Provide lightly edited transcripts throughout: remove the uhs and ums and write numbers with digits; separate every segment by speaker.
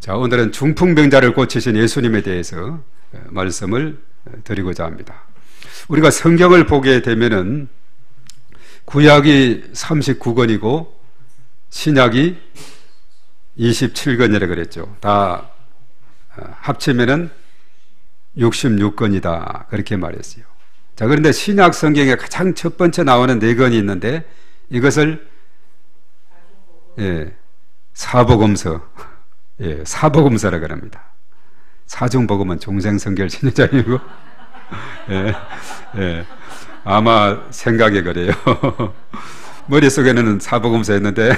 Speaker 1: 자, 오늘은 중풍병자를 고치신 예수님에 대해서 말씀을 드리고자 합니다. 우리가 성경을 보게 되면은 구약이 39권이고 신약이 27권이라 그랬죠. 다 합치면은 66권이다 그렇게 말했어요. 자, 그런데 신약 성경에 가장 첫 번째 나오는 4권이 있는데 이것을 사복음서, 사복음서라 그럽니다. 사중복음은 종생성결 신유자이고 아마 생각에 그래요. 머릿속에는 사복음서였는데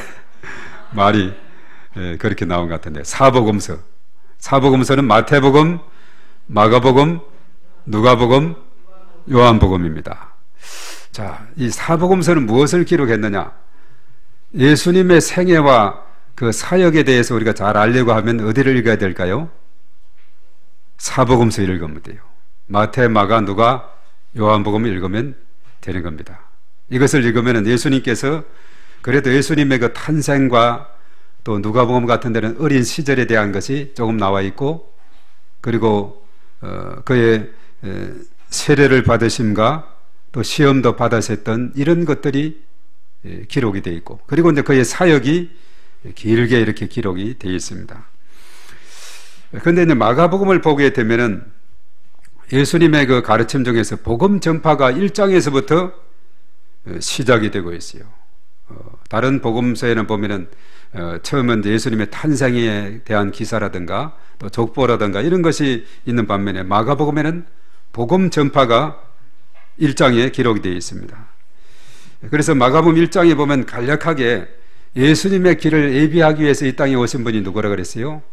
Speaker 1: 말이 그렇게 나온 것 같은데, 사복음서. 사복음서는 마태복음, 마가복음, 누가복음, 요한복음입니다. 자, 이 사복음서는 무엇을 기록했느냐? 예수님의 생애와 그 사역에 대해서 우리가 잘 알려고 하면 어디를 읽어야 될까요? 사복음서 읽으면 돼요. 마태, 마가, 누가, 요한복음을 읽으면 되는 겁니다. 이것을 읽으면 예수님께서 그래도 예수님의 그 탄생과 또 누가복음 같은 데는 어린 시절에 대한 것이 조금 나와 있고, 그리고 그의 세례를 받으심과 또 시험도 받으셨던 이런 것들이 기록이 되어 있고, 그리고 이제 그의 사역이 길게 이렇게 기록이 되어 있습니다. 그런데 이제 마가복음을 보게 되면은 예수님의 그 가르침 중에서 복음 전파가 1장에서부터 시작이 되고 있어요. 다른 복음서에는 보면은 처음은 예수님의 탄생에 대한 기사라든가 또 족보라든가 이런 것이 있는 반면에 마가복음에는 복음 전파가 1장에 기록이 되어 있습니다. 그래서 마가복음 1장에 보면 간략하게 예수님의 길을 예비하기 위해서 이 땅에 오신 분이 누구라 그랬어요?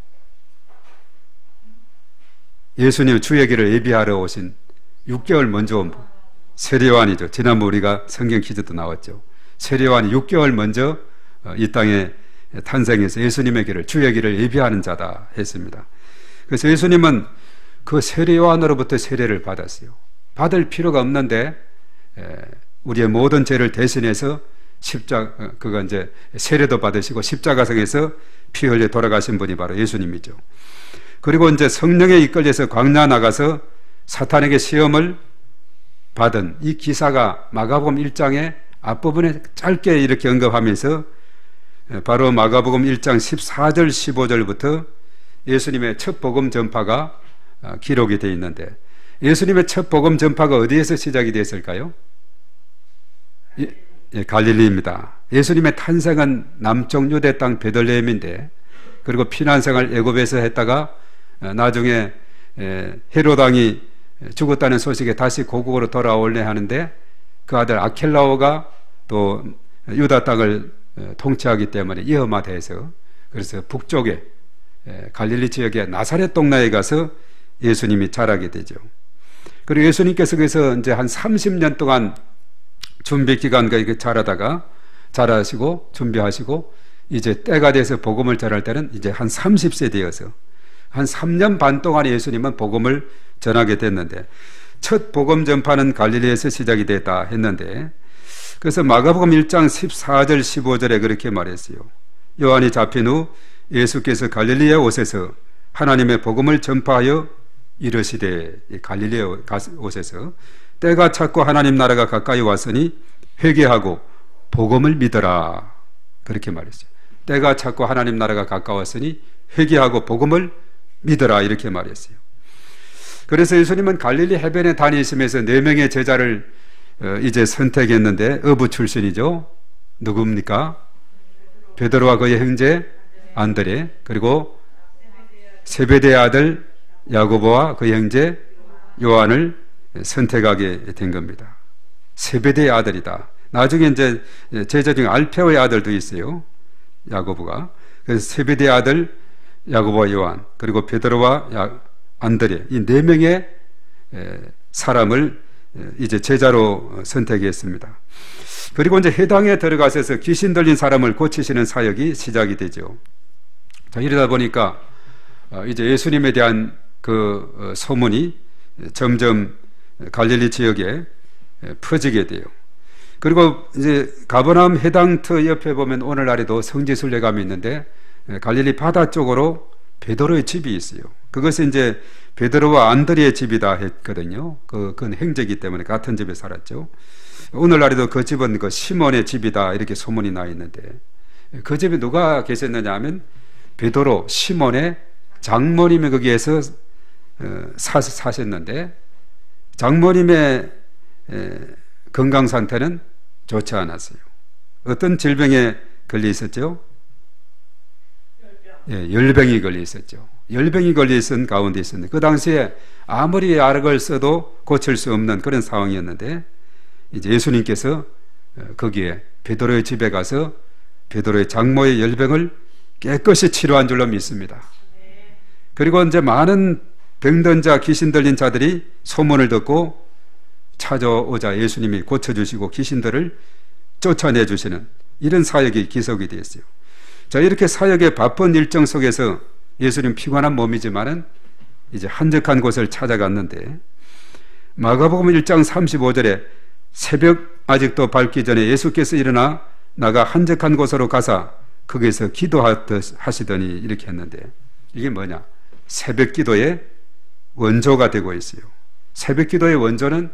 Speaker 1: 예수님 주의 길을 예비하러 오신 6개월 먼저 온 분, 세례요한이죠. 지난번 우리가 성경 퀴즈도 나왔죠. 세례요한이 6개월 먼저 이 땅에 탄생해서 예수님의 길을, 주의 길을 예비하는 자다 했습니다. 그래서 예수님은 그 세례요한으로부터 세례를 받았어요. 받을 필요가 없는데 우리의 모든 죄를 대신해서 그가 이제 세례도 받으시고 십자가상에서 피 흘려 돌아가신 분이 바로 예수님이죠. 그리고 이제 성령에 이끌려서 광야 나가서 사탄에게 시험을 받은 이 기사가 마가복음 1장의 앞부분에 짧게 이렇게 언급하면서 바로 마가복음 1장 14절 15절부터 예수님의 첫 복음 전파가 기록이 되어 있는데, 예수님의 첫 복음 전파가 어디에서 시작이 됐을까요? 갈릴리입니다. 예수님의 탄생은 남쪽 유대 땅 베들레헴인데, 그리고 피난생활 애굽에서 했다가 나중에 헤롯 왕이 죽었다는 소식에 다시 고국으로 돌아올래 하는데 그 아들 아켈라오가 또 유다 땅을 통치하기 때문에 위험하대서 그래서 북쪽에 갈릴리 지역의 나사렛 동네에 가서 예수님이 자라게 되죠. 그리고 예수님께서 그래서 이제 한 30년 동안 준비 기간과 이렇게 자라시고 준비하시고 이제 때가 돼서 복음을 전할 때는 이제 한 30세 되어서 한 3년 반 동안 예수님은 복음을 전하게 됐는데, 첫 복음 전파는 갈릴리에서 시작이 됐다 했는데, 그래서 마가복음 1장 14절 15절에 그렇게 말했어요. 요한이 잡힌 후 예수께서 갈릴리에 오셔서 하나님의 복음을 전파하여 이르시되, 갈릴리에 오셔서 때가 찼고 하나님 나라가 가까이 왔으니 회개하고 복음을 믿어라 그렇게 말했어요. 때가 찼고 하나님 나라가 가까웠으니 회개하고 복음을 믿어라 이렇게 말했어요. 그래서 예수님은 갈릴리 해변에 다니시면서 4명의 제자를 이제 선택했는데, 어부 출신이죠. 누굽니까? 베드로와 그의 형제 안드레, 그리고 세베대의 아들 야고보와 그의 형제 요한을 선택하게 된 겁니다. 세베대의 아들이다. 나중에 이제 제자 중에 알페오의 아들도 있어요. 야고보가. 그래서 세베대의 아들 야고보와 요한, 그리고 베드로와 안드레, 이 4명의 사람을 이제 제자로 선택했습니다. 그리고 이제 해당에 들어가셔서 귀신 들린 사람을 고치시는 사역이 시작이 되죠. 자, 이러다 보니까 이제 예수님에 대한 그 소문이 점점 갈릴리 지역에 퍼지게 돼요. 그리고 이제 가버나움 해당터 옆에 보면 오늘날에도 성지순례감이 있는데 갈릴리 바다 쪽으로 베드로의 집이 있어요. 그것이 이제 베드로와 안드레의 집이다 했거든요. 그건 형제이기 때문에 같은 집에 살았죠. 오늘날에도 그 집은 그 시몬의 집이다 이렇게 소문이 나 있는데, 그 집에 누가 계셨느냐 하면 베드로, 시몬의 장모님이 거기에서 사셨는데, 장모님의 건강 상태는 좋지 않았어요. 어떤 질병에 걸려 있었죠? 열병이 걸려 있었죠. 열병이 걸려 있은 가운데 있었는데, 그 당시에 아무리 약을 써도 고칠 수 없는 그런 상황이었는데, 이제 예수님께서 거기에 베드로의 집에 가서 베드로의 장모의 열병을 깨끗이 치료한 줄로 믿습니다. 그리고 이제 많은 병든 자, 귀신 들린 자들이 소문을 듣고 찾아오자 예수님이 고쳐주시고 귀신들을 쫓아내 주시는 이런 사역이 기록이 되었어요. 자, 이렇게 사역의 바쁜 일정 속에서 예수님 피곤한 몸이지만은 이제 한적한 곳을 찾아갔는데, 마가복음 1장 35절에 새벽 아직도 밝기 전에 예수께서 일어나 나가 한적한 곳으로 가사 거기서 기도하시더니 이렇게 했는데, 이게 뭐냐? 새벽 기도의 원조가 되고 있어요. 새벽 기도의 원조는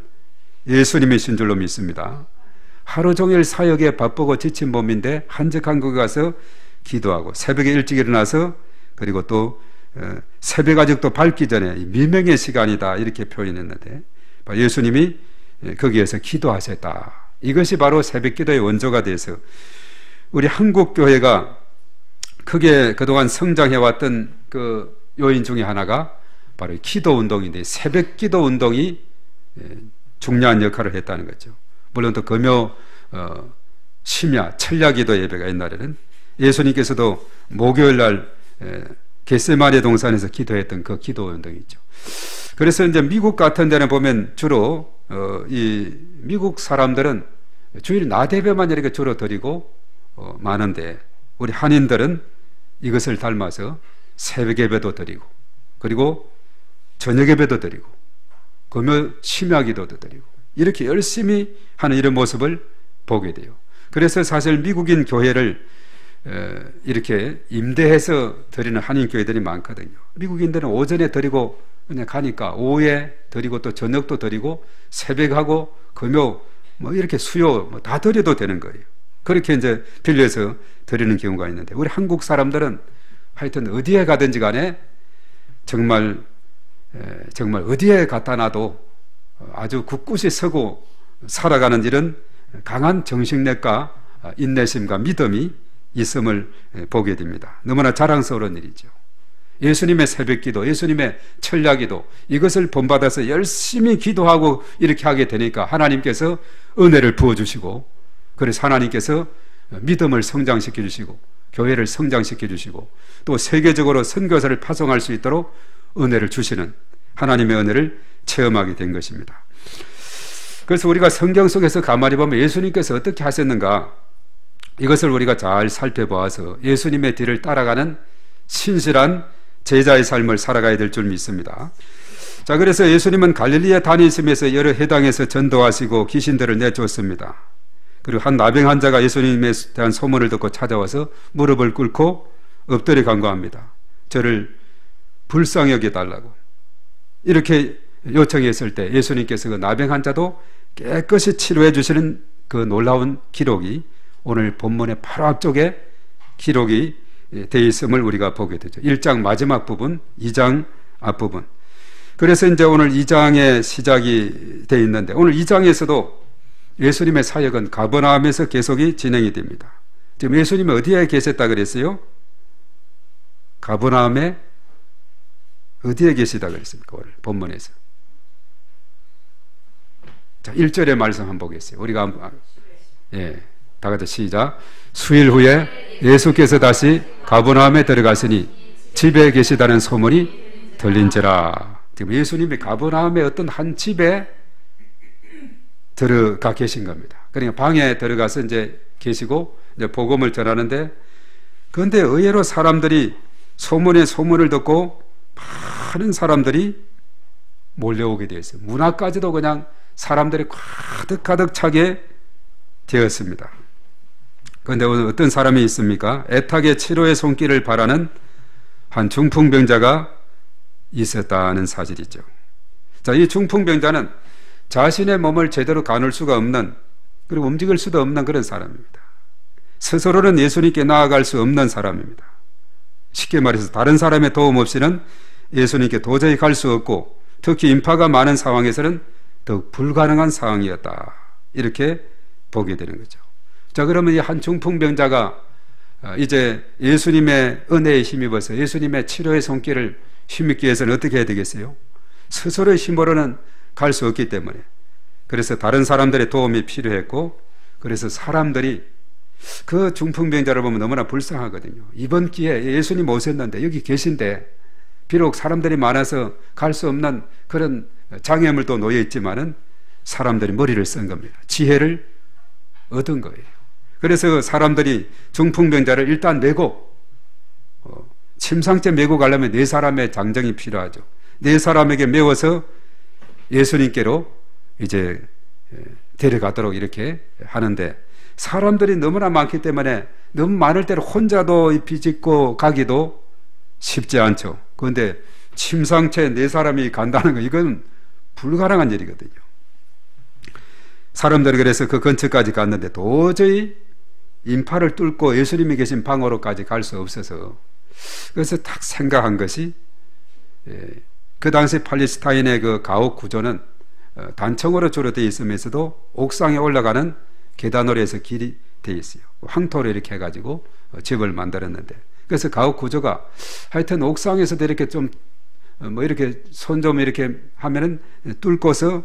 Speaker 1: 예수님이신 줄로 믿습니다. 하루 종일 사역에 바쁘고 지친 몸인데 한적한 곳에 가서 기도하고, 새벽에 일찍 일어나서, 그리고 또 새벽 아직도 밝기 전에 미명의 시간이다 이렇게 표현했는데, 예수님이 거기에서 기도하셨다. 이것이 바로 새벽 기도의 원조가 돼서 우리 한국 교회가 크게 그동안 성장해왔던 그 요인 중에 하나가 바로 기도 운동인데, 새벽 기도 운동이 중요한 역할을 했다는 거죠. 물론 또 금요 심야 철야 기도 예배가 옛날에는 예수님께서도 목요일 날 겟세마네 동산에서 기도했던 그 기도 운동이죠. 그래서 이제 미국 같은 데는 보면 주로 이 미국 사람들은 주일 낮 예배만 이렇게 주로 드리고 많은데, 우리 한인들은 이것을 닮아서 새벽 예배도 드리고, 그리고 저녁 예배도 드리고, 금요 심야 기도도 드리고, 이렇게 열심히 하는 이런 모습을 보게 돼요. 그래서 사실 미국인 교회를 이렇게 임대해서 드리는 한인 교회들이 많거든요. 미국인들은 오전에 드리고 그냥 가니까 오후에 드리고 또 저녁도 드리고 새벽하고 금요 뭐 이렇게 수요 뭐 다 드려도 되는 거예요. 그렇게 이제 빌려서 드리는 경우가 있는데, 우리 한국 사람들은 하여튼 어디에 가든지 간에 정말 어디에 갖다 놔도 아주 굳굳이 서고 살아가는 이런 강한 정신력과 인내심과 믿음이 있음을 보게 됩니다. 너무나 자랑스러운 일이죠. 예수님의 새벽기도, 예수님의 철야기도, 이것을 본받아서 열심히 기도하고 이렇게 하게 되니까 하나님께서 은혜를 부어주시고, 그래서 하나님께서 믿음을 성장시켜 주시고 교회를 성장시켜 주시고 또 세계적으로 선교사를 파송할 수 있도록 은혜를 주시는 하나님의 은혜를 체험하게 된 것입니다. 그래서 우리가 성경 속에서 가만히 보면 예수님께서 어떻게 하셨는가, 이것을 우리가 잘 살펴보아서 예수님의 뒤를 따라가는 신실한 제자의 삶을 살아가야 될 줄 믿습니다. 자, 그래서 예수님은 갈릴리에 다니시면서 여러 회당에서 전도하시고 귀신들을 내쫓습니다. 그리고 한 나병 환자가 예수님에 대한 소문을 듣고 찾아와서 무릎을 꿇고 엎드려 간구합니다. 저를 불쌍히 여겨달라고 이렇게 요청했을 때 예수님께서 그 나병 환자도 깨끗이 치료해 주시는 그 놀라운 기록이 오늘 본문의 바로 앞쪽에 기록이 되어 있음을 우리가 보게 되죠. 1장 마지막 부분, 2장 앞부분. 그래서 이제 오늘 2장의 시작이 되어 있는데, 오늘 2장에서도 예수님의 사역은 가버나움에서 계속이 진행이 됩니다. 지금 예수님이 어디에 계셨다 그랬어요? 가버나움에 어디에 계시다 그랬습니까? 오늘 본문에서. 자, 1절의 말씀 한번 보겠어요. 우리가 다 같이 시작. 수일 후에 예수께서 다시 가버나움에 들어가시니 집에 계시다는 소문이 들린지라. 지금 예수님이 가버나움의 어떤 한 집에 들어가 계신 겁니다. 그러니까 방에 들어가서 이제 계시고 이제 복음을 전하는데, 그런데 의외로 사람들이 소문을 듣고 많은 사람들이 몰려오게 되었어요. 문화까지도 그냥 사람들이 가득 차게 되었습니다. 그런데 오늘 어떤 사람이 있습니까? 애타게 치료의 손길을 바라는 한 중풍병자가 있었다는 사실이죠. 자, 이 중풍병자는 자신의 몸을 제대로 가눌 수가 없는, 그리고 움직일 수도 없는 그런 사람입니다. 스스로는 예수님께 나아갈 수 없는 사람입니다. 쉽게 말해서 다른 사람의 도움 없이는 예수님께 도저히 갈 수 없고, 특히 인파가 많은 상황에서는 더욱 불가능한 상황이었다, 이렇게 보게 되는 거죠. 자, 그러면 이 한 중풍병자가 이제 예수님의 은혜에 힘입어서 예수님의 치료의 손길을 힘입기 위해서는 어떻게 해야 되겠어요? 스스로의 힘으로는 갈 수 없기 때문에, 그래서 다른 사람들의 도움이 필요했고, 그래서 사람들이 그 중풍병자를 보면 너무나 불쌍하거든요. 이번 기회에 예수님 오셨는데 여기 계신데, 비록 사람들이 많아서 갈 수 없는 그런 장애물도 놓여 있지만은 사람들이 머리를 쓴 겁니다. 지혜를 얻은 거예요. 그래서 사람들이 중풍병자를 일단 메고, 침상째 메고 가려면 네 사람의 장정이 필요하죠. 네 사람에게 메워서 예수님께로 이제 데려가도록 이렇게 하는데, 사람들이 너무나 많기 때문에 너무 많을 때는 혼자도 비집고 가기도 쉽지 않죠. 그런데 침상채 네 사람이 간다는 거, 이건 불가능한 일이거든요. 사람들이 그래서 그 근처까지 갔는데 도저히 인파를 뚫고 예수님이 계신 방으로까지 갈 수 없어서, 그래서 딱 생각한 것이, 그 당시 팔레스타인의 그 가옥 구조는 단청으로 주로 되어 있으면서도 옥상에 올라가는 계단으로 해서 길이 되어 있어요. 황토로 이렇게 해가지고 집을 만들었는데, 그래서 가옥 구조가 하여튼 옥상에서도 이렇게 좀 뭐 이렇게 손 좀 이렇게 하면은 뚫고서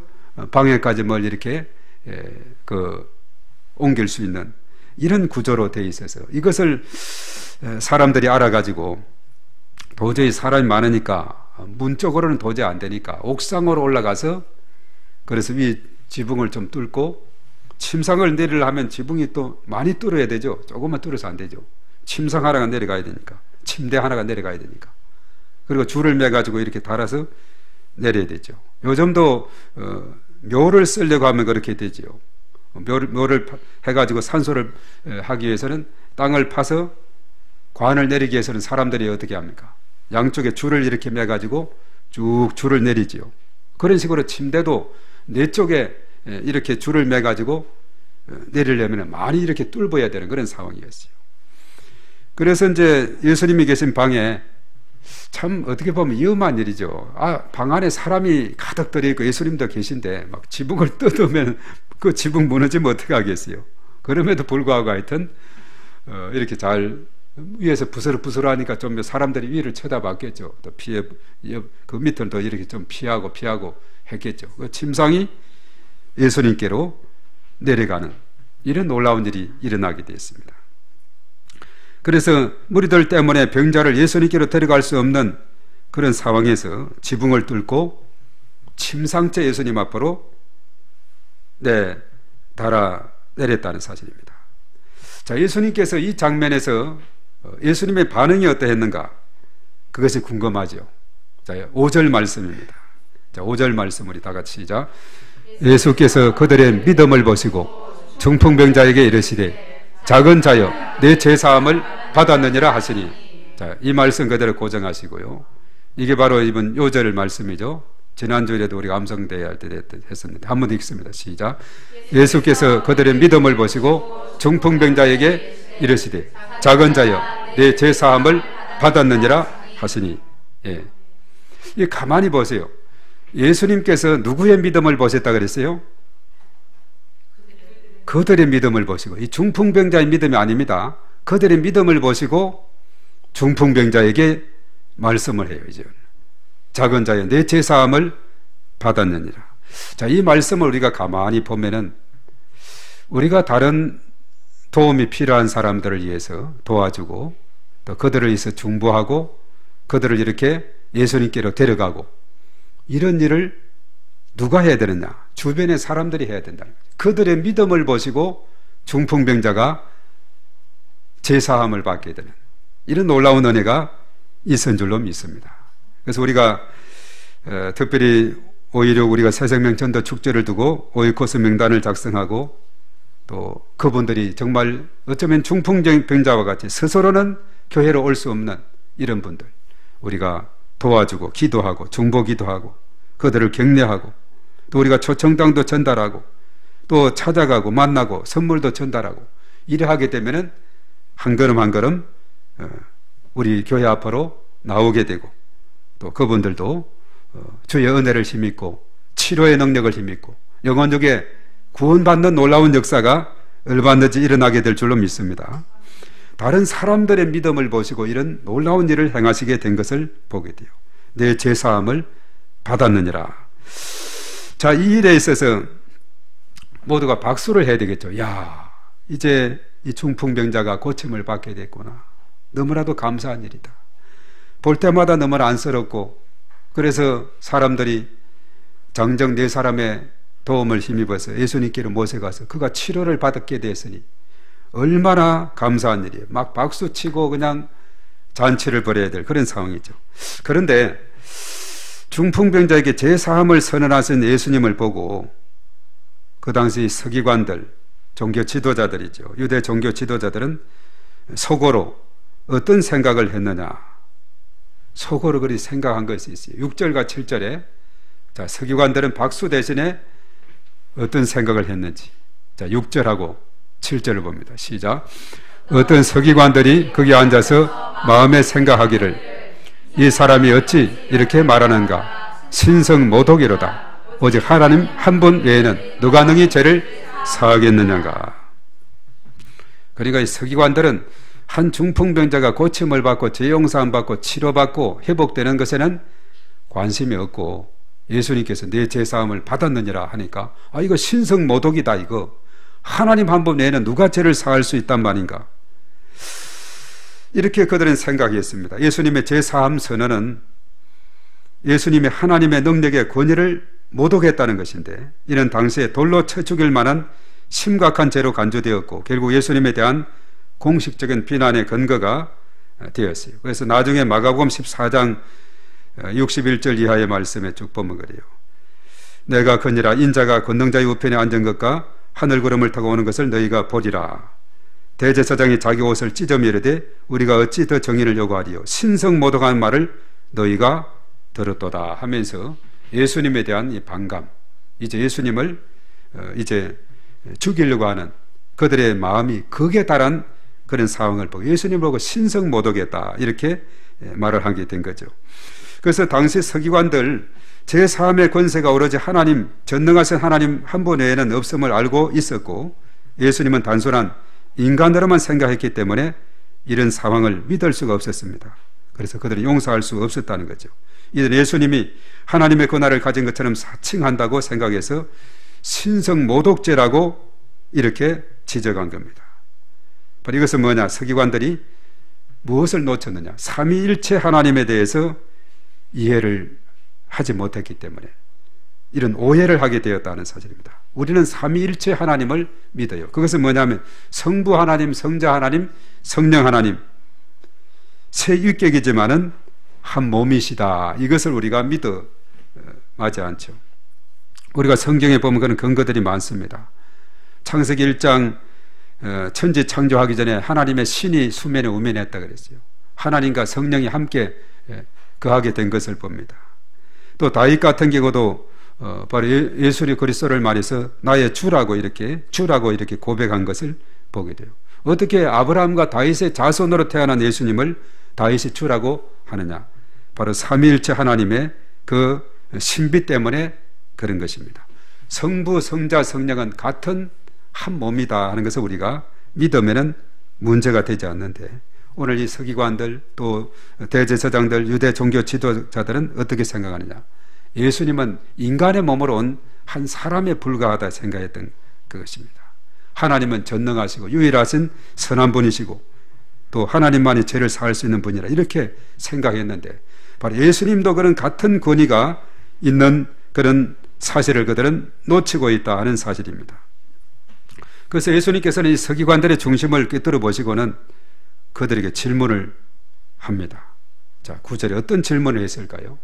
Speaker 1: 방에까지 뭘 이렇게 옮길 수 있는 이런 구조로 되어 있어서, 이것을 사람들이 알아가지고 도저히 사람이 많으니까 문 쪽으로는 도저히 안 되니까 옥상으로 올라가서, 그래서 위 지붕을 좀 뚫고 침상을 내리려 하면 지붕이 또 많이 뚫어야 되죠. 조금만 뚫어서 안 되죠. 침상 하나가 내려가야 되니까, 침대 하나가 내려가야 되니까, 그리고 줄을 매가지고 이렇게 달아서 내려야 되죠. 요즘도 묘를 쓰려고 하면 그렇게 되죠. 묘를 해가지고 산소를 하기 위해서는 땅을 파서 관을 내리기 위해서는 사람들이 어떻게 합니까? 양쪽에 줄을 이렇게 매가지고 쭉 줄을 내리지요. 그런 식으로 침대도 네 쪽에 이렇게 줄을 매가지고 내리려면 많이 이렇게 뚫어야 되는 그런 상황이었어요. 그래서 이제 예수님이 계신 방에, 참 어떻게 보면 위험한 일이죠. 방 안에 사람이 가득 들어있고 예수님도 계신데 막 지붕을 뜯으면 그 지붕 무너지면 어떻게 하겠어요? 그럼에도 불구하고 하여튼 이렇게 잘 위에서 부스럭부스럭하니까 좀 사람들이 위를 쳐다봤겠죠. 또 그 밑은 또 이렇게 좀 피하고 했겠죠. 그 침상이 예수님께로 내려가는 이런 놀라운 일이 일어나게 되었습니다. 그래서 무리들 때문에 병자를 예수님께로 데려갈 수 없는 그런 상황에서 지붕을 뚫고 침상째 예수님 앞으로 달아 내렸다는 사실입니다. 자, 예수님께서 이 장면에서 예수님의 반응이 어떠했는가, 그것이 궁금하죠. 자, 5절 말씀입니다. 자, 5절 말씀 우리 다 같이 시작. 예수께서 그들의 믿음을 보시고 중풍병자에게 이르시되 작은 자여 내 죄사함을 받았느니라 하시니, 자, 이 말씀 그대로 고정하시고요. 이게 바로 이번 요절 말씀이죠. 지난주에도 우리가 암송대회 할 때 했었는데 한 번 읽습니다. 시작. 예수께서 그들의 믿음을 보시고 중풍병자에게 이르시되 작은 자여 내 죄사함을 받았느니라 하시니. 이 가만히 보세요. 예수님께서 누구의 믿음을 보셨다 그랬어요? 그들의 믿음을 보시고, 이 중풍병자의 믿음이 아닙니다. 그들의 믿음을 보시고 중풍병자에게 말씀을 해요. 이제 작은 자여 내 죄사함을 받았느니라. 자, 이 말씀을 우리가 가만히 보면은 우리가 다른 도움이 필요한 사람들을 위해서 도와주고, 또 그들을 위해서 중보하고, 그들을 이렇게 예수님께로 데려가고, 이런 일을 누가 해야 되느냐? 주변의 사람들이 해야 된다는 거죠. 그들의 믿음을 보시고 중풍병자가 제사함을 받게 되는 이런 놀라운 은혜가 있은 줄로 믿습니다. 그래서 우리가 특별히 5.16 우리가 새생명 전도 축제를 두고 오이코스 명단을 작성하고, 또 그분들이 정말 어쩌면 중풍병자와 같이 스스로는 교회로 올 수 없는 이런 분들, 우리가 도와주고 기도하고 중보기도 하고 그들을 격려하고 또 우리가 초청장도 전달하고 또 찾아가고 만나고 선물도 전달하고 이래 하게 되면은 한 걸음 한 걸음 우리 교회 앞으로 나오게 되고 또 그분들도 주의 은혜를 힘입고 치료의 능력을 힘입고 영혼적에 구원받는 놀라운 역사가 얼마든지 일어나게 될 줄로 믿습니다. 다른 사람들의 믿음을 보시고 이런 놀라운 일을 행하시게 된 것을 보게 돼요. 내 죄사함을 받았느니라. 자, 이 일에 있어서 모두가 박수를 해야 되겠죠. 야, 이제 이 중풍병자가 고침을 받게 됐구나. 너무나도 감사한 일이다. 볼 때마다 너무나 안쓰럽고 그래서 사람들이 정정 네 사람의 도움을 힘입어서 예수님께로 모셔가서 그가 치료를 받게 됐으니 얼마나 감사한 일이에요. 막 박수치고 그냥 잔치를 벌여야 될 그런 상황이죠. 그런데 중풍병자에게 제사함을 선언하신 예수님을 보고 그 당시 서기관들, 종교 지도자들이죠. 유대 종교 지도자들은 속으로 어떤 생각을 했느냐. 속으로 그리 생각한 것이 있어요. 6절과 7절에 자, 서기관들은 박수 대신에 어떤 생각을 했는지. 자, 6절하고 7절을 봅니다. 시작. 어떤 서기관들이 거기 앉아서 마음에 생각하기를 이 사람이 어찌 이렇게 말하는가. 신성모독이로다. 오직 하나님 한 분 외에는 누가 능히 죄를 사하겠느냐가. 그러니까 이 서기관들은 한 중풍병자가 고침을 받고 죄용서함 받고 치료받고 회복되는 것에는 관심이 없고 예수님께서 내 죄사함을 받았느니라 하니까 아, 이거 신성모독이다. 이거 하나님 한 분 외에는 누가 죄를 사할 수 있단 말인가. 이렇게 그들은 생각했습니다. 예수님의 죄사함 선언은 예수님의 하나님의 능력의 권위를 모독했다는 것인데 이는 당시에 돌로 쳐 죽일 만한 심각한 죄로 간주되었고 결국 예수님에 대한 공식적인 비난의 근거가 되었어요. 그래서 나중에 마가복음 14장 61절 이하의 말씀에 쭉 보면 그래요. 내가 거니라 인자가 권능자의 우편에 앉은 것과 하늘구름을 타고 오는 것을 너희가 보리라. 대제사장이 자기 옷을 찢어 미르되 우리가 어찌 더 정의를 요구하리요. 신성모독하는 말을 너희가 들었도다 하면서 예수님에 대한 이 반감, 이제 예수님을 이제 죽이려고 하는 그들의 마음이 극에 달한 그런 상황을 보고 예수님을 보고 신성모독했다 이렇게 말을 하게 된 거죠. 그래서 당시 서기관들 제3의 권세가 오로지 하나님, 전능하신 하나님 한 분 외에는 없음을 알고 있었고 예수님은 단순한 인간으로만 생각했기 때문에 이런 상황을 믿을 수가 없었습니다. 그래서 그들은 용서할 수가 없었다는 거죠. 이들 예수님이 하나님의 권한을 가진 것처럼 사칭한다고 생각해서 신성모독죄라고 이렇게 지적한 겁니다. 바로 이것은 뭐냐? 서기관들이 무엇을 놓쳤느냐? 삼위일체 하나님에 대해서 이해를 하지 못했기 때문에 이런 오해를 하게 되었다는 사실입니다. 우리는 삼위일체 하나님을 믿어요. 그것은 뭐냐면 성부 하나님, 성자 하나님, 성령 하나님 세 유격이지만은 한 몸이시다. 이것을 우리가 믿어 마지 않죠. 우리가 성경에 보면 그런 근거들이 많습니다. 창세기 1장 천지 창조하기 전에 하나님의 신이 수면에 우면했다 그랬어요. 하나님과 성령이 함께 거하게 된 것을 봅니다. 또 다윗 같은 경우도 바로 예수 그리스도를 말해서 나의 주라고 이렇게 고백한 것을 보게 돼요. 어떻게 아브라함과 다윗의 자손으로 태어난 예수님을 다윗이 주라고 하느냐? 바로 삼위일체 하나님의 그 신비 때문에 그런 것입니다. 성부, 성자, 성령은 같은 한 몸이다 하는 것을 우리가 믿으면은 문제가 되지 않는데 오늘 이 서기관들 또 대제사장들 유대 종교 지도자들은 어떻게 생각하느냐? 예수님은 인간의 몸으로 온 한 사람에 불과하다 생각했던 그것입니다. 하나님은 전능하시고 유일하신 선한 분이시고 또 하나님만이 죄를 사할 수 있는 분이라 이렇게 생각했는데 바로 예수님도 그런 같은 권위가 있는 그런 사실을 그들은 놓치고 있다 하는 사실입니다. 그래서 예수님께서는 이 서기관들의 중심을 꿰뚫어 보시고는 그들에게 질문을 합니다. 자, 9절에 어떤 질문을 했을까요?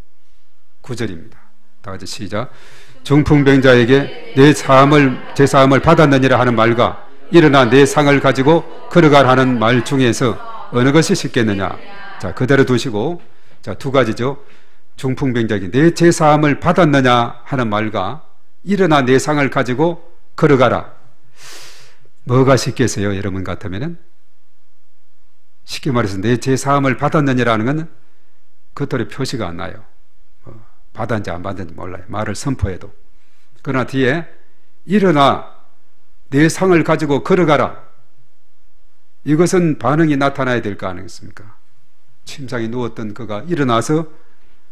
Speaker 1: 9절입니다. 다 같이 시작. 중풍병자에게 내 제사함을 받았느니라 하는 말과 일어나 내 상을 가지고 걸어가라는 말 중에서 어느 것이 쉽겠느냐? 자, 그대로 두시고 자, 두 가지죠. 중풍병자에게 내 제사함을 받았느냐 하는 말과 일어나 내 상을 가지고 걸어가라. 뭐가 쉽겠어요? 여러분 같으면은? 쉽게 말해서 내 제사함을 받았느냐라는 건 그것들의 표시가 안 나요. 받았는지 안 받았는지 몰라요. 말을 선포해도. 그러나 뒤에 일어나 내 상을 가지고 걸어가라. 이것은 반응이 나타나야 될 거 아니겠습니까? 침상에 누웠던 그가 일어나서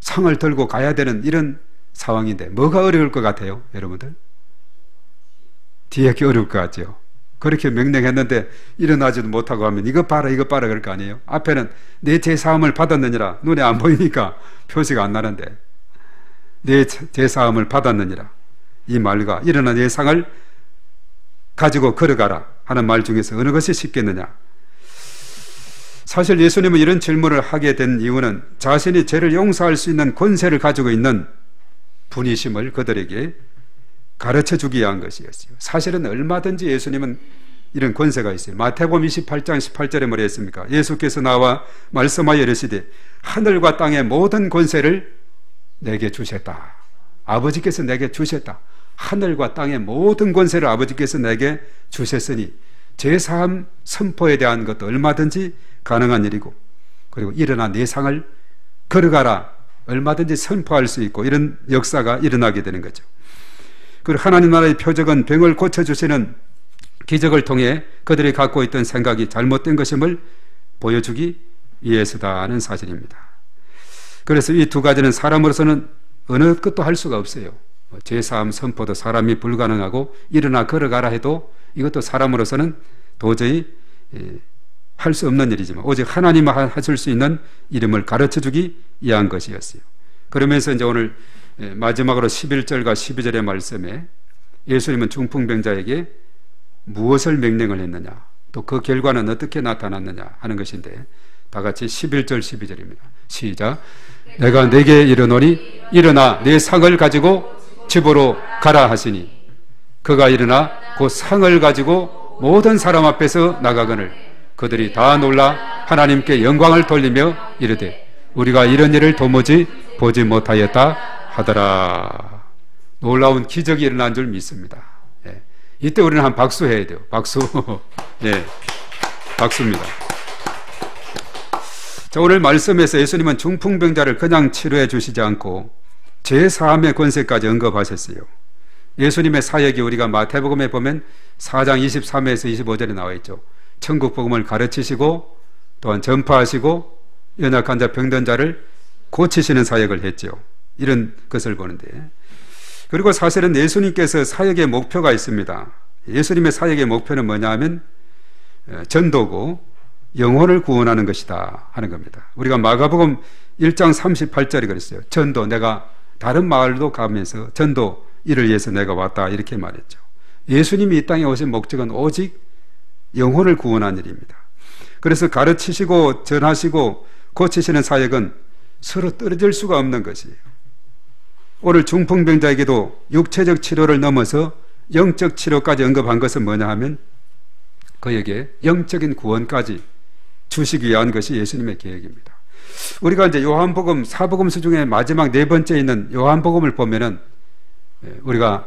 Speaker 1: 상을 들고 가야 되는 이런 상황인데 뭐가 어려울 것 같아요? 여러분들? 뒤에 게 어려울 것 같죠? 그렇게 명령했는데 일어나지도 못하고 하면 이거 봐라 이거 봐라 그럴 거 아니에요? 앞에는 내 제사함을 받았느니라. 눈에 안 보이니까 표시가 안 나는데 내 제사함을 받았느니라. 이 말과 일어나 내 상을 가지고 걸어가라 하는 말 중에서 어느 것이 쉽겠느냐? 사실 예수님은 이런 질문을 하게 된 이유는 자신이 죄를 용서할 수 있는 권세를 가지고 있는 분이심을 그들에게 가르쳐 주기 위한 것이었어요. 사실은 얼마든지 예수님은 이런 권세가 있어요. 마태복음 28장 18절에 뭐라 했습니까? 예수께서 나와 말씀하여 이르시되 하늘과 땅의 모든 권세를 내게 주셨다. 아버지께서 내게 주셨다. 하늘과 땅의 모든 권세를 아버지께서 내게 주셨으니 제사함 선포에 대한 것도 얼마든지 가능한 일이고, 그리고 일어나 내 상을 걸어가라 얼마든지 선포할 수 있고, 이런 역사가 일어나게 되는 거죠. 그리고 하나님 나라의 표적은 병을 고쳐주시는 기적을 통해 그들이 갖고 있던 생각이 잘못된 것임을 보여주기 위해서다 하는 사실입니다. 그래서 이 두 가지는 사람으로서는 어느 것도 할 수가 없어요. 제사함 선포도 사람이 불가능하고 일어나 걸어가라 해도 이것도 사람으로서는 도저히 할 수 없는 일이지만 오직 하나님만 하실 수 있는 이름을 가르쳐주기 위한 것이었어요. 그러면서 이제 오늘 마지막으로 11절과 12절의 말씀에 예수님은 중풍병자에게 무엇을 명령을 했느냐, 또 그 결과는 어떻게 나타났느냐 하는 것인데, 다 같이 11절 12절입니다. 시작. 내가 내게 이르노니 일어나 내 상을 가지고 집으로 가라 하시니 그가 일어나 그 상을 가지고 모든 사람 앞에서 나가거늘 그들이 다 놀라 하나님께 영광을 돌리며 이르되 우리가 이런 일을 도무지 보지 못하였다 하더라. 놀라운 기적이 일어난 줄 믿습니다. 예. 이때 우리는 한 박수 해야 돼요. 박수. 예. 박수입니다. 자, 오늘 말씀에서 예수님은 중풍병자를 그냥 치료해 주시지 않고 제사함의 권세까지 언급하셨어요. 예수님의 사역이 우리가 마태복음에 보면 4장 23에서 25절에 나와 있죠. 천국 복음을 가르치시고 또한 전파하시고 연약한 자 병든 자를 고치시는 사역을 했죠. 이런 것을 보는데, 그리고 사실은 예수님께서 사역의 목표가 있습니다. 예수님의 사역의 목표는 뭐냐 하면 전도고 영혼을 구원하는 것이다 하는 겁니다. 우리가 마가복음 1장 38절에 그랬어요. 전도, 내가 다른 마을도 가면서 전도 일을 위해서 내가 왔다 이렇게 말했죠. 예수님이 이 땅에 오신 목적은 오직 영혼을 구원하는 일입니다. 그래서 가르치시고 전하시고 고치시는 사역은 서로 떨어질 수가 없는 것이에요. 오늘 중풍병자에게도 육체적 치료를 넘어서 영적 치료까지 언급한 것은 뭐냐 하면 그에게 영적인 구원까지 주시기 위한 것이 예수님의 계획입니다. 우리가 이제 요한복음 사복음서 중에 마지막 네 번째 있는 요한복음을 보면은 우리가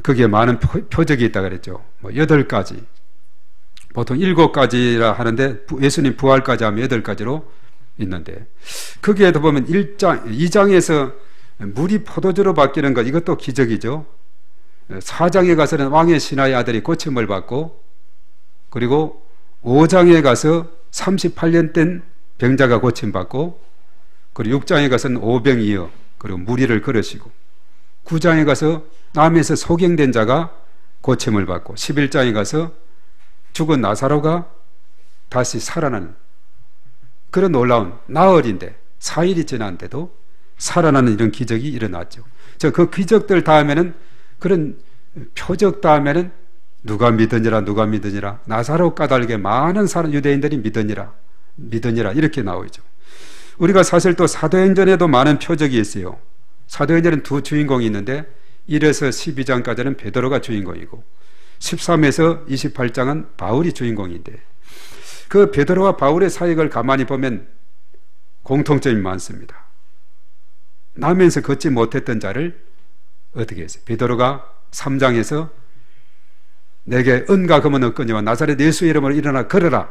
Speaker 1: 거기에 많은 표적이 있다 그랬죠. 뭐 8가지, 보통 7가지라 하는데 예수님 부활까지 하면 8가지로 있는데, 거기에도 보면 2장에서 물이 포도주로 바뀌는 것, 이것도 기적이죠. 4장에 가서는 왕의 신하의 아들이 고침을 받고, 그리고 5장에 가서 38년 된 병자가 고침받고, 그리고 6장에 가서는 오병이어 그리고 무리를 걸으시고, 9장에 가서 남에서 소경된 자가 고침을 받고, 11장에 가서 죽은 나사로가 다시 살아나는 그런 놀라운, 나흘인데 4일이 지났는데도 살아나는 이런 기적이 일어났죠. 그 기적들 다음에는, 그런 표적 다음에는 누가 믿으니라 누가 믿으니라, 나사로 까닭에 많은 유대인들이 믿으니라 이렇게 나오죠. 우리가 사실 또 사도행전에도 많은 표적이 있어요. 사도행전은 두 주인공이 있는데 1에서 12장까지는 베드로가 주인공이고 13에서 28장은 바울이 주인공인데, 그 베드로와 바울의 사역을 가만히 보면 공통점이 많습니다. 나면서 걷지 못했던 자를 어떻게 했어요? 베드로가 3장에서 내게 은과 금은 없거니와 나사렛 예수의 이름으로 일어나 걸어라.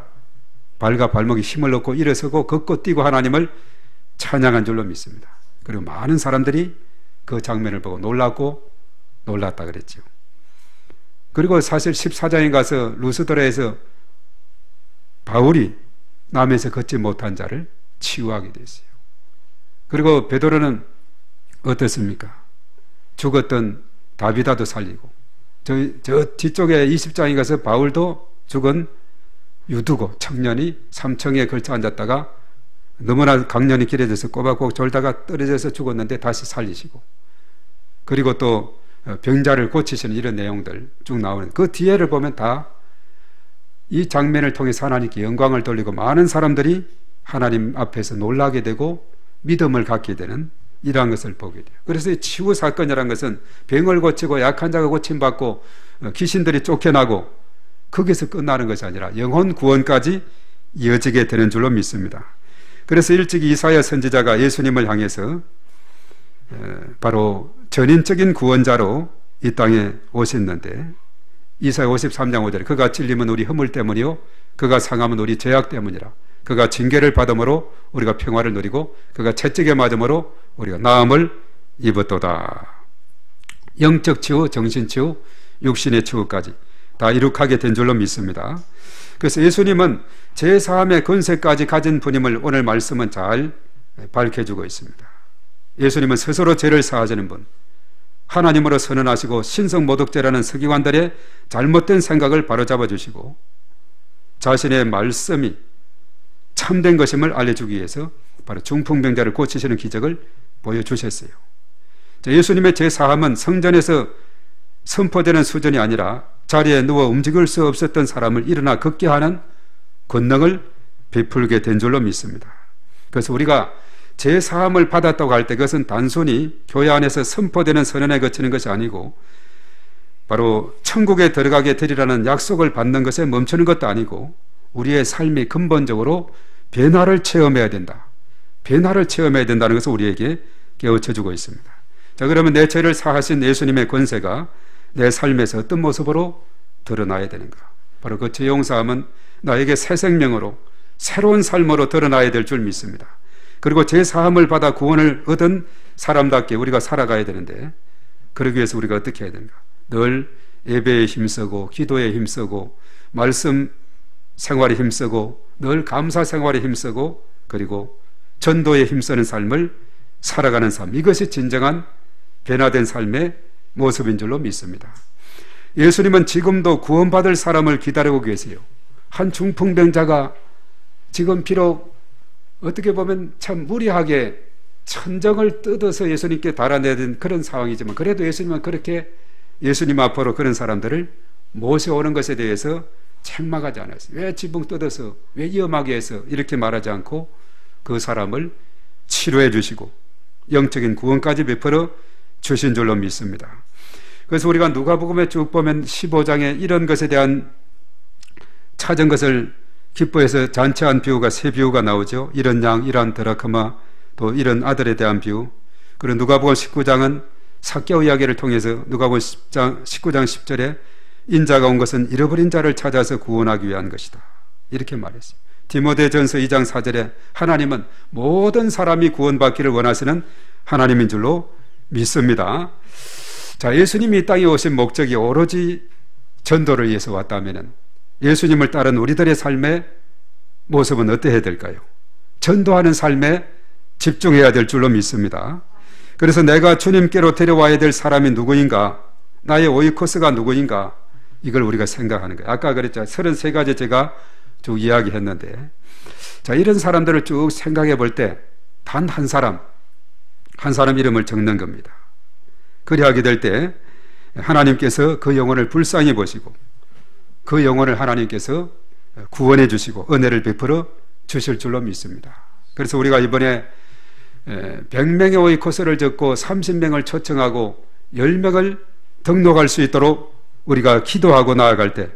Speaker 1: 발과 발목에 힘을 얻고 일어서고 걷고 뛰고 하나님을 찬양한 줄로 믿습니다. 그리고 많은 사람들이 그 장면을 보고 놀랐고 놀랐다 그랬죠. 그리고 사실 14장에 가서 루스드라에서 바울이 남에서 걷지 못한 자를 치유하게 됐어요. 그리고 베드로는 어떻습니까? 죽었던 다비다도 살리고, 저 뒤쪽에 20장에 가서 바울도 죽은 유두고 청년이 삼청에 걸쳐 앉았다가 너무나 강년이 길어져서 꼬박꼬박 졸다가 떨어져서 죽었는데 다시 살리시고, 그리고 또 병자를 고치시는 이런 내용들 쭉 나오는 그 뒤에를 보면 다 이 장면을 통해서 하나님께 영광을 돌리고 많은 사람들이 하나님 앞에서 놀라게 되고 믿음을 갖게 되는 이러한 것을 보게 돼요. 그래서 이 치유 사건이라는 것은 병을 고치고 약한 자가 고침받고 귀신들이 쫓겨나고 거기서 끝나는 것이 아니라 영혼 구원까지 이어지게 되는 줄로 믿습니다. 그래서 일찍이 이사야 선지자가 예수님을 향해서 바로 전인적인 구원자로 이 땅에 오셨는데, 이사야 53장 5절에 그가 찔림은 우리 허물 때문이요 그가 상함은 우리 죄악 때문이라. 그가 징계를 받음으로 우리가 평화를 누리고 그가 채찍에 맞음으로 우리가 나음을 입었도다. 영적 치유, 정신 치유, 육신의 치유까지 다 이룩하게 된 줄로 믿습니다. 그래서 예수님은 제사함의 권세까지 가진 분임을 오늘 말씀은 잘 밝혀주고 있습니다. 예수님은 스스로 죄를 사하시는 분, 하나님으로 선언하시고 신성모독죄라는 서기관들의 잘못된 생각을 바로잡아 주시고 자신의 말씀이 참된 것임을 알려주기 위해서 바로 중풍병자를 고치시는 기적을 보여주셨어요. 예수님의 제사함은 성전에서 선포되는 수준이 아니라 자리에 누워 움직일 수 없었던 사람을 일어나 걷게 하는 권능을 베풀게 된 줄로 믿습니다. 그래서 우리가 제사함을 받았다고 할 때 그것은 단순히 교회 안에서 선포되는 선언에 그치는 것이 아니고 바로 천국에 들어가게 되리라는 약속을 받는 것에 멈추는 것도 아니고 우리의 삶이 근본적으로 변화를 체험해야 된다. 변화를 체험해야 된다는 것을 우리에게 깨우쳐주고 있습니다. 자, 그러면 내 죄를 사하신 예수님의 권세가 내 삶에서 어떤 모습으로 드러나야 되는가? 바로 그 죄 용서함은 나에게 새 생명으로 새로운 삶으로 드러나야 될 줄 믿습니다. 그리고 제 사함을 받아 구원을 얻은 사람답게 우리가 살아가야 되는데, 그러기 위해서 우리가 어떻게 해야 되는가? 늘 예배에 힘쓰고 기도에 힘쓰고 말씀 생활에 힘쓰고 늘 감사 생활에 힘쓰고 그리고 전도에 힘쓰는 삶을 살아가는 삶, 이것이 진정한 변화된 삶의 모습인 줄로 믿습니다. 예수님은 지금도 구원받을 사람을 기다리고 계세요. 한 중풍병자가 지금 비록 어떻게 보면 참 무리하게 천정을 뜯어서 예수님께 달아내는 그런 상황이지만, 그래도 예수님은 그렇게 예수님 앞으로 그런 사람들을 모셔오는 것에 대해서 책망하지 않았어요. 왜 지붕 뜯어서, 왜 위험하게 해서 이렇게 말하지 않고 그 사람을 치료해 주시고 영적인 구원까지 베풀어 주신 줄로 믿습니다. 그래서 우리가 누가복음에 쭉 보면 15장에 이런 것에 대한 찾은 것을 기뻐해서 잔치한 비유가 세 비유가 나오죠. 이런 양, 이러한 드라크마, 또 이런 아들에 대한 비유. 그리고 누가복음 19장은 삭개오 이야기를 통해서 누가복음 19장 10절에 인자가 온 것은 잃어버린 자를 찾아서 구원하기 위한 것이다. 이렇게 말했어요. 디모데전서 2장 4절에 하나님은 모든 사람이 구원받기를 원하시는 하나님인 줄로 믿습니다. 자, 예수님이 이 땅에 오신 목적이 오로지 전도를 위해서 왔다면 예수님을 따른 우리들의 삶의 모습은 어떠해야 될까요? 전도하는 삶에 집중해야 될 줄로 믿습니다. 그래서 내가 주님께로 데려와야 될 사람이 누구인가, 나의 오이코스가 누구인가, 이걸 우리가 생각하는 거예요. 아까 그랬죠. 33가지 제가 쭉 이야기했는데, 자, 이런 사람들을 쭉 생각해 볼 때 단 한 사람 이름을 적는 겁니다. 그리하게 될 때 하나님께서 그 영혼을 불쌍히 보시고 그 영혼을 하나님께서 구원해 주시고 은혜를 베풀어 주실 줄로 믿습니다. 그래서 우리가 이번에 100명의 오이코스를 적고 30명을 초청하고 10명을 등록할 수 있도록 우리가 기도하고 나아갈 때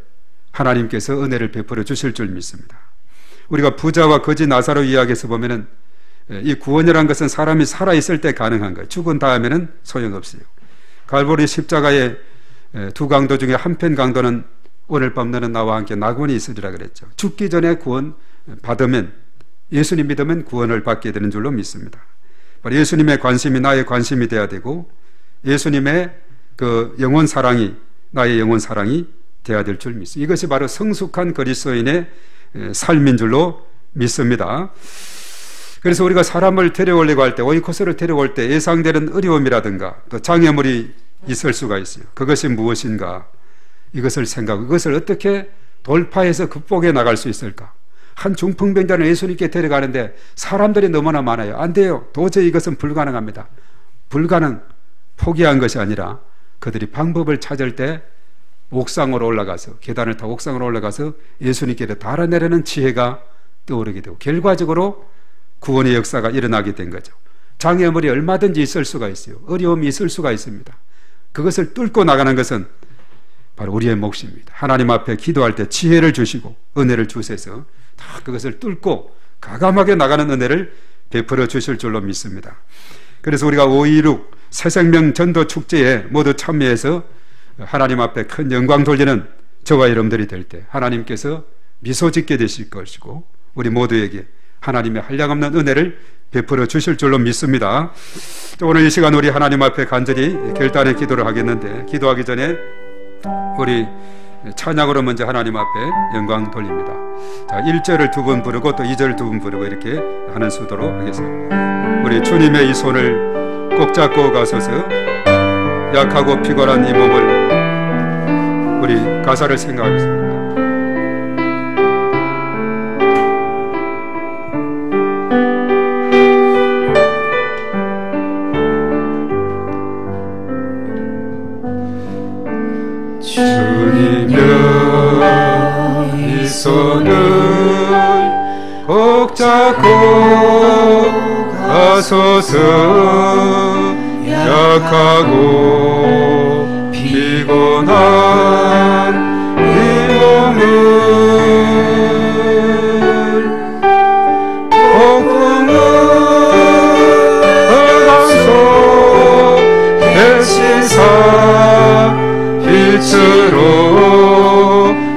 Speaker 1: 하나님께서 은혜를 베풀어 주실 줄 믿습니다. 우리가 부자와 거지 나사로 이야기에서 보면은 이 구원이라는 것은 사람이 살아있을 때 가능한 거예요. 죽은 다음에는 소용없어요. 갈보리 십자가의 두 강도 중에 한편 강도는 오늘 밤 너는 나와 함께 낙원이 있으리라 그랬죠. 죽기 전에 구원 받으면, 예수님 믿으면 구원을 받게 되는 줄로 믿습니다. 예수님의 관심이 나의 관심이 되어야 되고, 예수님의 그 영원 사랑이 나의 영원 사랑이 되어야 될 줄 믿습니다. 이것이 바로 성숙한 그리스도인의 삶인 줄로 믿습니다. 그래서 우리가 사람을 데려오려고 할 때, 오이코스를 데려올 때 예상되는 어려움이라든가 또 장애물이 있을 수가 있어요. 그것이 무엇인가? 이것을 생각하고 이것을 어떻게 돌파해서 극복해 나갈 수 있을까? 한 중풍병자를 예수님께 데려가는데 사람들이 너무나 많아요. 안 돼요. 도저히 이것은 불가능합니다. 불가능, 포기한 것이 아니라 그들이 방법을 찾을 때 옥상으로 올라가서, 계단을 타고 옥상으로 올라가서 예수님께로 달아내려는 지혜가 떠오르게 되고, 결과적으로 구원의 역사가 일어나게 된 거죠. 장애물이 얼마든지 있을 수가 있어요. 어려움이 있을 수가 있습니다. 그것을 뚫고 나가는 것은 바로 우리의 몫입니다. 하나님 앞에 기도할 때 지혜를 주시고 은혜를 주셔서 다 그것을 뚫고 가감하게 나가는 은혜를 베풀어 주실 줄로 믿습니다. 그래서 우리가 5.16 새생명 전도 축제에 모두 참여해서 하나님 앞에 큰 영광 돌리는 저와 여러분들이 될 때 하나님께서 미소 짓게 되실 것이고, 우리 모두에게 하나님의 한량없는 은혜를 베풀어 주실 줄로 믿습니다. 오늘 이 시간 우리 하나님 앞에 간절히 결단의 기도를 하겠는데, 기도하기 전에 우리 찬양으로 먼저 하나님 앞에 영광 돌립니다. 자, 1절을 두 번 부르고 또 2절 두 번 부르고 이렇게 하는 수도로 하겠습니다. 우리 주님의 이 손을 꼭 잡고 가소서. 약하고 피곤한 이 몸을, 우리 가사를 생각하겠습니다. 주님여 이 손을 꼭 잡고 가소서. 약하고 피곤한 이 몸을 복음을 흘러서 해시사 빛으로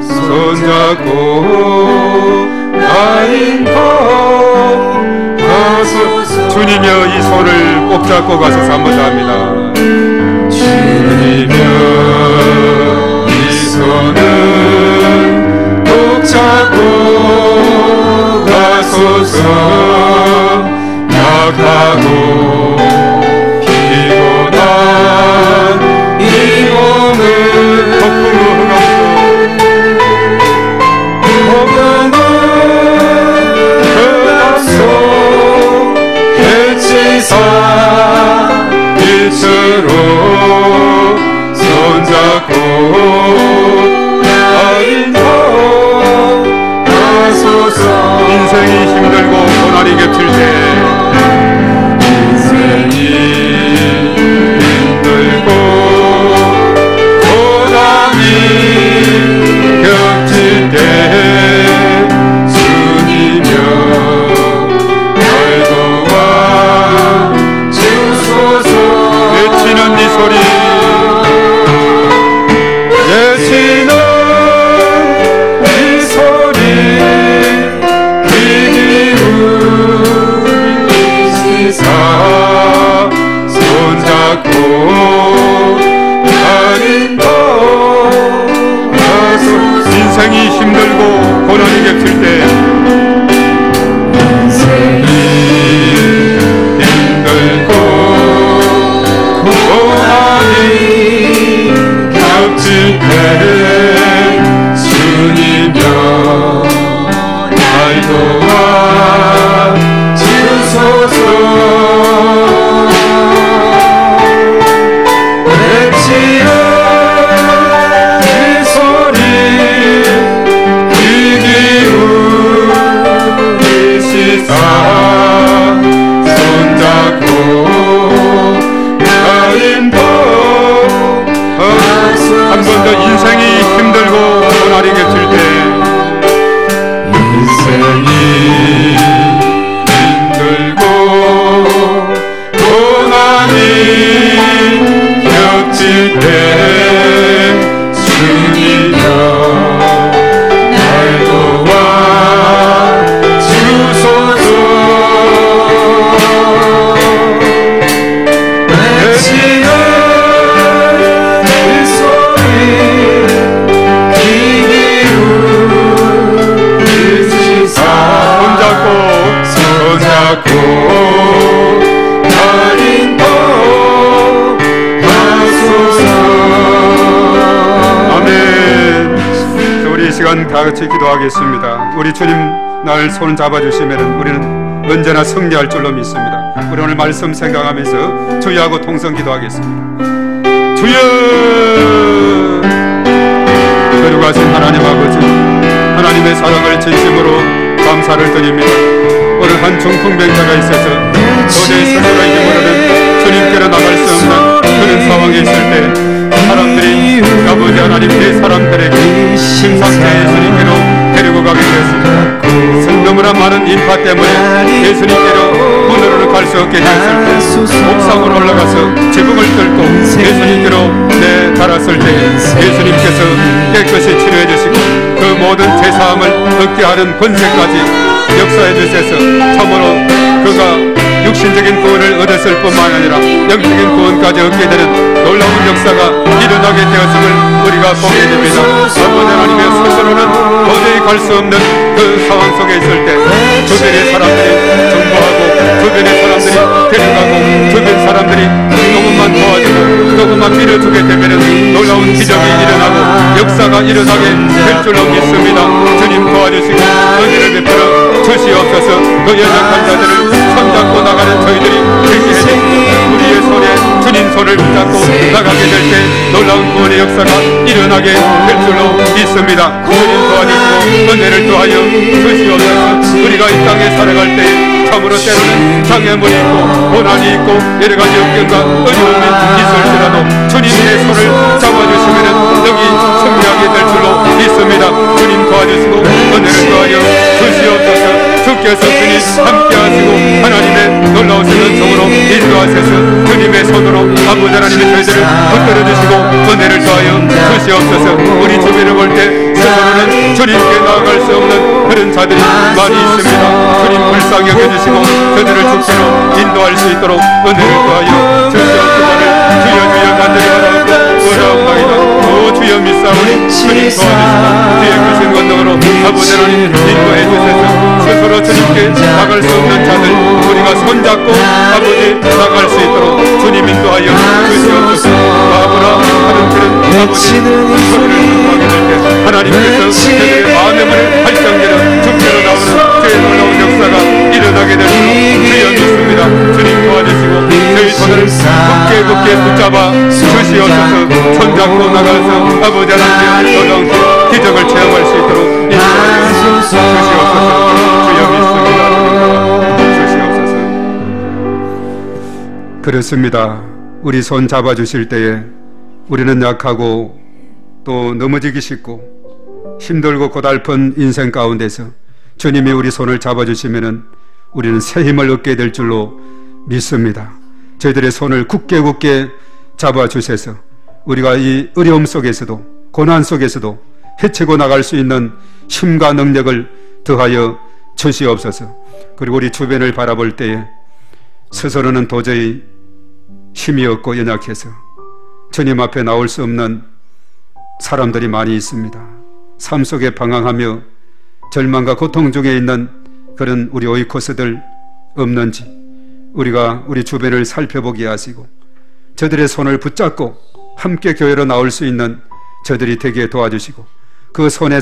Speaker 1: 손잡고 나인 가소서. 주님여 이 손을 꼭 잡고 가소서. 한 번 더 합니다. 주님여 이 손을 꼭 잡고 가소서. 약하고 피곤한 이 몸을 복음을 흘러서 해치사 빛으로 손잡고 나인도 가소서. 인생이 힘들고 고난이 겹칠 때, 인생이 힘들고 고난이 겹칠 때 주님여 날 도와 주소서. 외치는 이 소리, 외치는 이 소리, 귀 기울이시사 손잡고 나인도 가소서. 인생이 힘들고 고난이 겹칠 때, 인생이 힘들고 고난이 겹칠 때 주님여 날 도와 주소서. 외치는 이 소리, 귀 기울이시사 손잡고
Speaker 2: 곁일 때 주님여 날 도와 주소서. 외치는 소리 귀 기울이시사 손잡고 달인도 하소서.
Speaker 1: 아멘. 우리 이 시간 다 같이 기도하겠습니다. 우리 주님 날 손 잡아주시면 우리는 언제나 승리할 줄로 믿습니다. 우리 오늘 말씀 생각하면서 주여하고 통성 기도하겠습니다. 주여! 거룩하신 하나님 아버지, 하나님의 사랑을 진심으로 감사를 드립니다. 오늘 한 중풍병자가 있어서 도저히 스스로 힘으로는 주님께로 나갈 수 없는 그런 상황에 있을 때 사람들이 아버지 하나님 내 사람들에게 심상찮게 예수님께로 데리고 가게 되었습니다. 너무나 많은 인파 때문에 예수님께로 문으로는 갈 수 없게 되었을 때 옥상으로 올라가서 지붕을 뚫고 예수님께로 달았을 때 예수님께서 깨끗이 치료해 주시고 그 모든 죄사함을 얻게 하는 권세까지 역사해 주셔서 참으로 그가 육신적인 구원을 얻었을 뿐만 아니라 영적인 구원까지 얻게 되는 놀라운 역사가 일어나게 되었음을 우리가 보게 됩니다. 아버지 하나님의 스스로는 도저히 갈 수 없는 그 상황 속에 있을 때 주변의 사람들이 정보하고 주변의 사람들이 데려가고 주변 사람들이 조금만 도와주고 조금만 밀어주게 되면 놀라운 기적이 일어나고 역사가 일어나게 될 줄로 믿습니다. 주님 도와주시고 은혜를 베풀어 주시옵소서. 그 연약한 자들을 손잡고 나가는 저희들이 되게 해주시고 우리의 손에 주님 손을 붙잡고 나가게 될 때 놀라운 구원의 역사가 일어나게 될 줄로 믿습니다. 주님 도와주시고 은혜를 더하여 주시옵소서. 우리가 이 땅에 살아갈 때 참으로 때로는 장애물이 있고 고난이 있고 여러가지 역경과 어려움이 있을지라도 주님의 손을 잡아주시면 여기 승리하게 될 줄로 믿습니다. 주님 도와주시고 은혜를 더하여 주시옵소서. 주께서 주님 함께하시고 하나님의 놀라우신 은총으로 인도하셔서 주님의 손으로 아버지 하나님의 저희들을 붙들어주시고 은혜를 더하여 주시옵소서. 우리 주변을 볼 때 스스로는 주님께 나아갈 수 없는 그런 자들이 많이 있습니다. 주님 불쌍히 여겨주시고 저들을 주께로 인도할 수 있도록 은혜를 더하여 주시옵소서를 주여 주여 간절히 바라고 어려움나이다. 오 주여 믿사오니 주님 도와주시고 주의 크신 권능으로 아버지 하나님 인도해 주셔서 스스로 주님께 나갈 수 없는 자들 우리가 손잡고 아버지 나갈 수 있도록 주님 인도하여 주시옵소서. 마음으로 하는 그런 아버지 소리를 듣게 될 때 하나님께서 그들의 마음의 문을 활성되는 주께로 나오는 주의 놀라운 역사가 일어나게 될 줄로 주여 믿습니다. 주님 도와주시고 저희 손을 굳게 붙잡아 주시옵소서. 손잡고 나가서 아버지 하나님의 놀라운 기적을 체험할 수 있도록 인도하여 주시옵소서. 주여 믿습니다. 주시옵소서. 그렇습니다. 우리 손 잡아주실 때에 우리는 약하고 또 넘어지기 쉽고 힘들고 고달픈 인생 가운데서 주님이 우리 손을 잡아주시면 우리는 새 힘을 얻게 될 줄로 믿습니다. 저희들의 손을 굳게 잡아주셔서 우리가 이 어려움 속에서도 고난 속에서도 헤치고 나갈 수 있는 힘과 능력을 더하여 주시옵소서. 그리고 우리 주변을 바라볼 때에 스스로는 도저히 힘이 없고 연약해서 주님 앞에 나올 수 없는 사람들이 많이 있습니다. 삶 속에 방황하며 절망과 고통 중에 있는 그런 우리 오이코스들 없는지 우리가 우리 주변을 살펴보게 하시고 저들의 손을 붙잡고 함께 교회로 나올 수 있는 저들이 되게 도와주시고 그 손에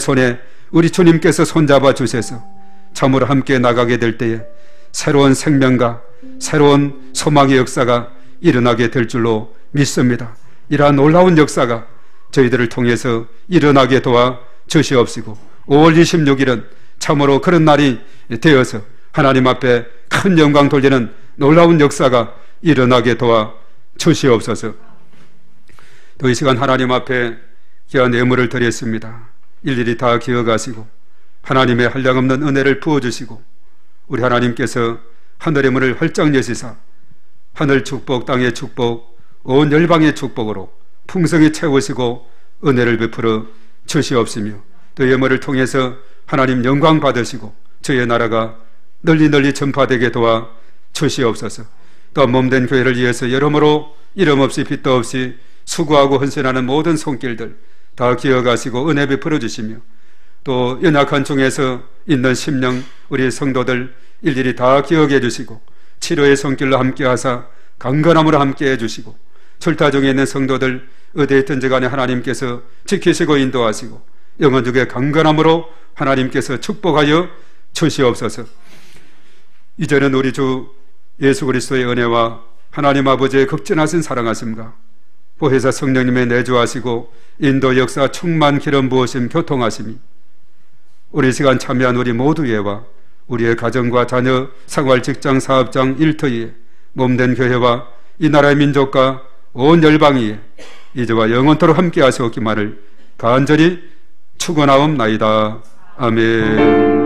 Speaker 1: 우리 주님께서 손잡아 주셔서 참으로 함께 나가게 될 때에 새로운 생명과 새로운 소망의 역사가 일어나게 될 줄로 믿습니다. 이러한 놀라운 역사가 저희들을 통해서 일어나게 도와 주시옵시고 5월 26일은 참으로 그런 날이 되어서 하나님 앞에 큰 영광 돌리는 놀라운 역사가 일어나게 도와 주시옵소서. 또 이 시간 하나님 앞에 귀한 예물을 드렸습니다. 일일이 다 기억하시고 하나님의 한량없는 은혜를 부어주시고 우리 하나님께서 하늘의 문을 활짝 여시사 하늘 축복, 땅의 축복, 온 열방의 축복으로 풍성히 채우시고 은혜를 베풀어 주시옵시며 또 예물을 통해서 하나님 영광 받으시고 저의 나라가 널리 널리 전파되게 도와 주시옵소서. 또 몸된 교회를 위해서 여러모로 이름 없이 빚도 없이 수고하고 헌신하는 모든 손길들 다 기억하시고 은혜 베풀어 주시며 또 연약한 중에서 있는 심령 우리 성도들 일일이 다 기억해 주시고 치료의 손길로 함께 하사 강건함으로 함께 해주시고 출타 중에 있는 성도들 어디에 있든지 간에 하나님께서 지키시고 인도하시고 영혼 중에 강건함으로 하나님께서 축복하여 주시옵소서. 이제는 우리 주 예수 그리스도의 은혜와 하나님 아버지의 극진하신 사랑하심과 보혜사 성령님의 내주하시고 인도 역사 충만 기름 부으심 교통하심이 우리 시간 참여한 우리 모두에와 우리의 가정과 자녀, 생활, 직장, 사업장, 일터에 몸된 교회와 이 나라의 민족과 온 열방위에 이제와 영원토록 함께 하시옵기만을 간절히 축원하옵나이다. 아멘.